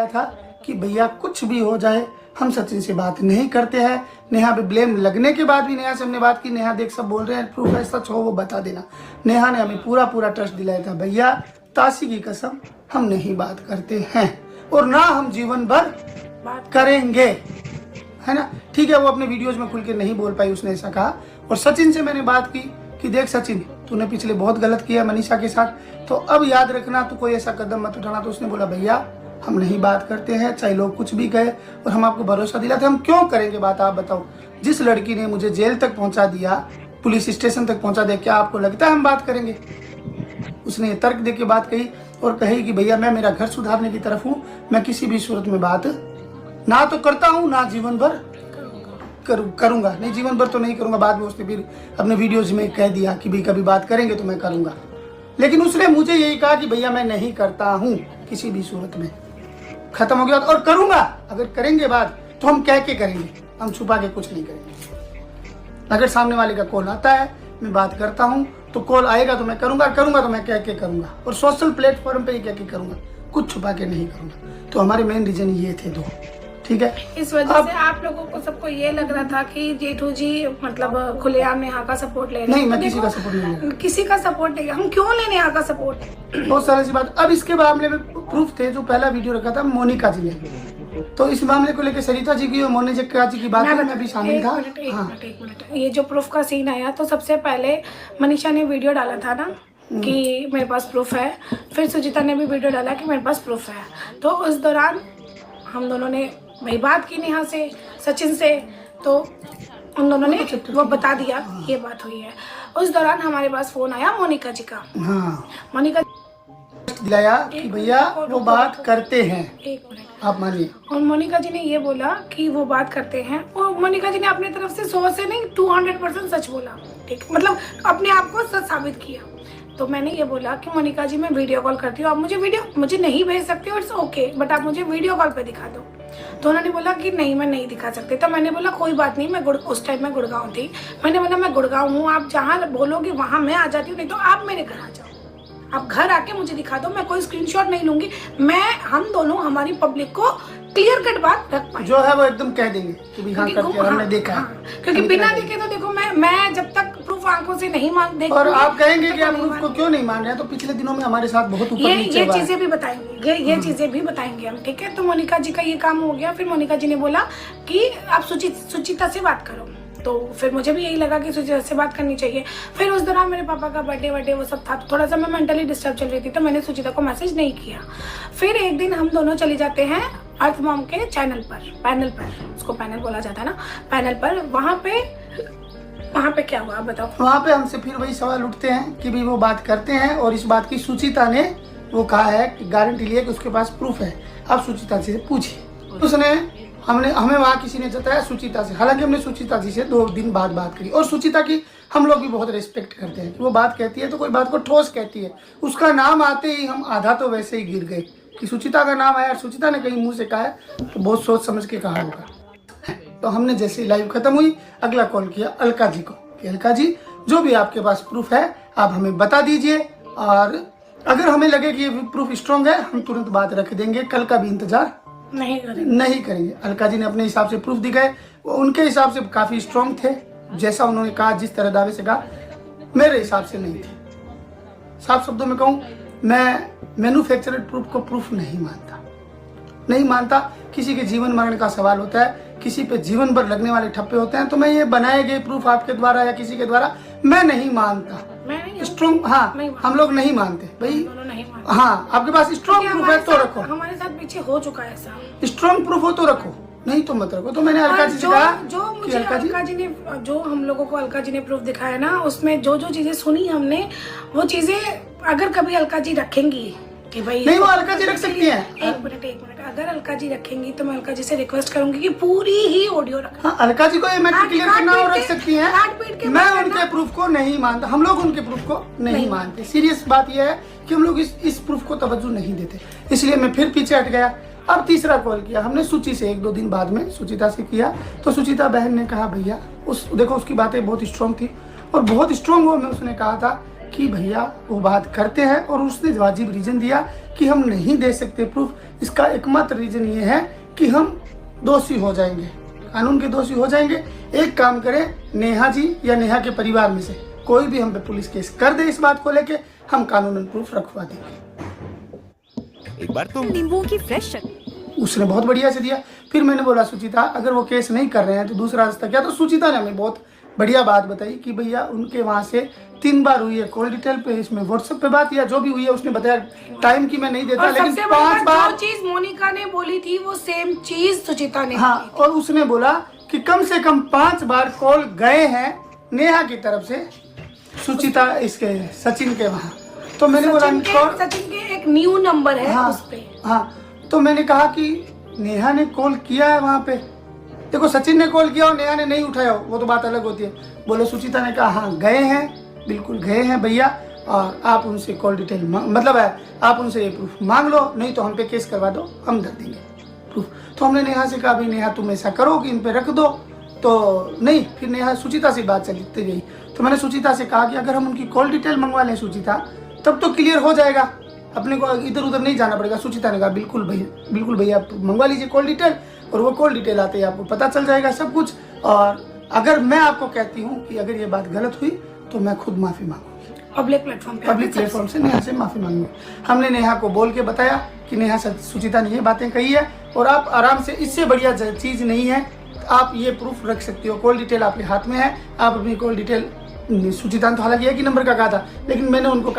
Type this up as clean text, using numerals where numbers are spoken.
था कि भैया कुछ भी हो जाए हम सचिन से बात नहीं करते हैं। नेहा पे ब्लेम लगने के बाद भी नेहा से हमने बात की, नेहा देख सब बोल रहे हैं, प्रूफ है, सच हो वो बता देना। नेहा ने हमें पूरा ट्रस्ट दिलाया था, भैया ताशी की कसम हम नहीं बात करते हैं और ना हम जीवन भर बात करेंगे, है ना। ठीक है, वो अपने वीडियोज में खुल के नहीं बोल पाई, उसने ऐसा कहा। और सचिन से मैंने बात की कि देख सचिन, तूने पिछले बहुत गलत किया मनीषा के साथ, तो अब याद रखना तू कोई ऐसा कदम मत उठाना। तो उसने बोला भैया हम नहीं बात करते हैं, चाहे लोग कुछ भी कहे, और हम आपको भरोसा दिलाते, हम क्यों करेंगे बात, आप बताओ। जिस लड़की ने मुझे जेल तक पहुंचा दिया, पुलिस स्टेशन तक पहुंचा दिया, क्या आपको लगता है हम बात करेंगे? उसने तर्क दे के बात कही और कही कि भैया मैं मेरा घर सुधारने की तरफ हूँ, मैं किसी भी सूरत में बात ना तो करता हूँ ना जीवन भर करूंगा। नहीं, जीवन भर तो नहीं करूंगा। बाद में उसने फिर अपने वीडियोज में कह दिया कि भाई कभी बात करेंगे तो मैं करूंगा, लेकिन उसने मुझे यही कहा कि भैया मैं नहीं करता हूँ किसी भी सूरत में, खत्म हो गया। और करूंगा, अगर करेंगे बात तो हम कह के करेंगे, हम छुपा के कुछ नहीं करेंगे। अगर सामने वाले का कॉल आता है, मैं बात करता हूँ, तो कॉल आएगा तो मैं करूंगा तो मैं कह के करूंगा, और सोशल प्लेटफॉर्म पे ही कह के करूंगा, कुछ छुपा के नहीं करूंगा। तो हमारे मेन रीजन ये थे दो, ठीक है। इस वजह से आप लोगों को सबको ये लग रहा था कि जेठू जी मतलब खुलेआम नेहा का सपोर्ट ले रहे हैं। नहीं, मैं किसी का सपोर्ट नहीं ले रहा, किसी का सपोर्ट नहीं, हम क्यों ले नेहा का सपोर्ट? बहुत सारी सी बात। अब इसके मामले में प्रूफ थे, जो पहला वीडियो रखा था मोनिका जी ने, तो इस मामले को लेकर सरिता जी की और मोनिका जी की बात में भी शामिल था। एक मिनट, ये जो प्रूफ का सीन आया, तो सबसे पहले मनीषा ने वीडियो डाला था ना कि मेरे पास प्रूफ है, फिर सुजीता ने भी वीडियो डाला कि मेरे पास प्रूफ है। तो उस दौरान हम दोनों ने वही बात की नेहा से, सचिन से, तो उन दोनों ने वो बता दिया ये बात हुई है। उस दौरान हमारे पास फोन आया मोनिका जी का। मोनिका दिलाया कि भैया वो बात करते हैं, एक मिनट आप मानिए। और मोनिका जी ने ये बोला कि वो बात करते हैं, और मोनिका जी ने अपनी तरफ से 100 से नहीं 200% सच बोला, ठीक, मतलब अपने आप को सच साबित किया। तो मैंने ये बोला कि मोनिका जी मैं वीडियो कॉल करती हूँ, आप मुझे नहीं भेज सकते हो, इट्स ओके, बट आप मुझे वीडियो कॉल पे दिखा दो। तो उन्होंने बोला कि नहीं मैं नहीं दिखा सकते। तो मैंने बोला कोई बात नहीं, मैं उस टाइम में गुड़गांव थी, मैंने बोला मैं गुड़गांव हूँ, आप जहाँ बोलोगे वहाँ मैं आ जाती हूँ, नहीं तो आप मेरे घर आ जाओ, आप घर आके मुझे दिखा दो, मैं कोई स्क्रीनशॉट नहीं लूंगी, हम दोनों हमारी पब्लिक को क्लियर कट बात रख पाए, जो है वो एकदम कह देंगे कि भी हाँ करके हमने देखा है। क्योंकि बिना देखे तो देखो मैं जब तक प्रूफ आंखों से नहीं मान देख, और आप कहेंगे कि आप प्रूफ को क्यों नहीं मान रहे हैं, तो पिछले दिनों में हमारे साथ बहुत ऊपर नीचे ये चीजें भी बताएंगे, ये चीजें भी बताएंगे हम, ठीक है। तो मोनिका जी का ये काम हो गया। फिर मोनिका जी ने बोला कि आप सुचिता से बात करो, तो फिर मुझे भी यही लगा कि सुचिता से बात करनी चाहिए। फिर उस दौरान मेरे पापा का बर्थडे वो सब था, तो थोड़ा सा मैं मेंटली डिस्टर्ब चल रही थी, तो मैंने सुचिता को मैसेज नहीं किया। फिर एक दिन हम दोनों चले जाते हैं अर्थ मॉम के पैनल पर, उसको पैनल बोला जाता है ना, पैनल पर। वहाँ पे क्या हुआ आप बताओ? वहाँ पे हमसे फिर वही सवाल उठते हैं कि भी वो बात करते हैं, और इस बात की सुचिता ने वो कहा है कि गारंटी लिया कि उसके पास प्रूफ है। आप सुचिता से पूछिए। उसने हमें वहाँ किसी ने जताया सुचिता से, हालांकि हमने सुचिता जी से 2 दिन बाद बात करी, और सुचिता की हम लोग भी बहुत रिस्पेक्ट करते हैं कि वो बात कहती है तो कोई बात को ठोस कहती है। उसका नाम आते ही हम आधा तो वैसे ही गिर गए कि सुचिता का नाम आया, सुचिता ने कहीं मुंह से कहा है तो बहुत सोच समझ के कहा होगा। तो हमने जैसे ही लाइव खत्म हुई, अगला कॉल किया अलका जी को कि अलका जी जो भी आपके पास प्रूफ है आप हमें बता दीजिए, और अगर हमें लगे कि ये प्रूफ स्ट्रॉन्ग है हम तुरंत बात रख देंगे, कल का भी इंतजार नहीं करेंगे। अलका जी ने अपने हिसाब से प्रूफ दिखाए, वो उनके हिसाब से काफी स्ट्रॉन्ग थे, जैसा उन्होंने कहा, जिस तरह दावे से कहा, मेरे हिसाब से नहीं थे। साफ शब्दों में कहूँ, मैं मैन्युफैक्चर्ड प्रूफ को प्रूफ नहीं मानता। किसी के जीवन मरण का सवाल होता है, किसी पे जीवन भर लगने वाले ठप्पे होते हैं, तो मैं ये बनाए गए प्रूफ आपके द्वारा या किसी के द्वारा मैं नहीं मानता। स्ट्रॉन्ग, हाँ हम लोग नहीं मानते भाई। हाँ, आपके पास स्ट्रॉन्ग प्रूफ है तो रखो, हमारे साथ पीछे हो चुका है ऐसा, स्ट्रॉन्ग प्रूफ हो तो रखो, नहीं तो मत रखो। तो मैंने अलका जी से कहा जो मुझे अलका जी ने, जो हम लोगों को अलका जी ने प्रूफ दिखाया ना, उसमें जो चीजें सुनी हमने, वो चीजें अगर कभी अलका जी रखेंगी कि भाई नहीं, वो अलका जी रख सकती हैं। एक मिनट, अगर अलका जी रखेंगी तो मैं अलका जी से रिक्वेस्ट करूंगी कि पूरी ही ऑडियो रखें। हाँ, अलका जी को ये मैटर क्लियर करना और रख सकती हैं। मैं उनके प्रूफ को नहीं मानता, हम लोग उनके प्रूफ को नहीं मानते। सीरियस बात यह है कि हम लोग इस प्रूफ को तवज्जो नहीं देते, इसलिए मैं फिर पीछे हट गया। अब तीसरा कॉल किया हमने सुचि से, 1-2 दिन बाद में सुचिता से किया, तो सुचिता बहन ने कहा भैया देखो उसकी बातें बहुत स्ट्रॉन्ग थी, और बहुत स्ट्रॉन्ग वो में उसने कहा था कि भैया वो बात करते हैं और उसने वाजिब रीज़न दिया कि हम नहीं दे सकते प्रूफ। इसका एकमात्र रीज़न ये है कि हम दोषी हो जाएंगे, कानून के दोषी हो जाएंगे। एक काम करें, नेहा जी या नेहा के परिवार में से कोई भी हम पे पुलिस केस कर दे इस बात को लेके, हम कानूनन प्रूफ रखवा देंगे। एक बार तुम नींबू की फ्रेश उसने बहुत बढ़िया से दिया। फिर मैंने बोला सुचिता अगर वो केस नहीं कर रहे हैं तो दूसरा रास्ता क्या। तो सुचिता ने हमें बहुत बढ़िया बात बताई कि भैया उनके वहाँ से 3 बार हुई है कॉल डिटेल पे, इसमें व्हाट्सएप पे बात या जो भी हुई है। उसने बताया टाइम की मैं नहीं देता, और लेकिन सबसे 5 बार जो चीज मोनिका ने बोली थी वो सेम चीज सुचिता ने हाँ, और उसने बोला कि कम से कम 5 बार कॉल गए हैं नेहा की तरफ से सुचिता इसके सचिन के वहाँ। तो मैंने बोला सचिन के एक न्यू नंबर है हाँ, उस पे। हाँ, तो मैंने कहा कि नेहा ने कॉल किया है वहाँ पे। देखो सचिन ने कॉल किया और नेहा ने नहीं उठाया हो, वो तो बात अलग होती है। बोले सुचिता ने कहा हाँ गए हैं, बिल्कुल गए हैं भैया, और आप उनसे कॉल डिटेल मतलब है आप उनसे ये प्रूफ मांग लो, नहीं तो हम पे केस करवा दो, हम कर देंगे प्रूफ। तो हमने नेहा से कहा भाई नेहा तुम ऐसा करो कि इन पे रख दो। तो नहीं, फिर नेहा सुचिता से बात चलती गई। तो मैंने सुचिता से कहा कि अगर हम उनकी कॉल डिटेल मंगवा लें सुचिता, तब तो क्लियर हो जाएगा, अपने को इधर उधर नहीं जाना पड़ेगा। सुचिता ने कहा बिल्कुल भैया आप मंगवा लीजिए कॉल डिटेल, और वो कॉल डिटेल आते ही आपको पता चल जाएगा सब कुछ। और अगर मैं आपको कहती हूँ कि अगर ये बात गलत हुई तो मैं खुद माफ़ी मांगूंगी, पब्लिक प्लेटफॉर्म से नेहा से माफ़ी मांगूंगी। हमने नेहा को बोल के बताया कि नेहा सुचिता ने ये बातें कही है और आप आराम से, इससे बढ़िया चीज़ नहीं है, आप ये प्रूफ रख सकती हो। कॉल डिटेल आपके हाथ में है, आप अपनी कॉल डिटेल सुचिता ने तो हालांकि एक ही नंबर का कहा था, लेकिन मैंने उनको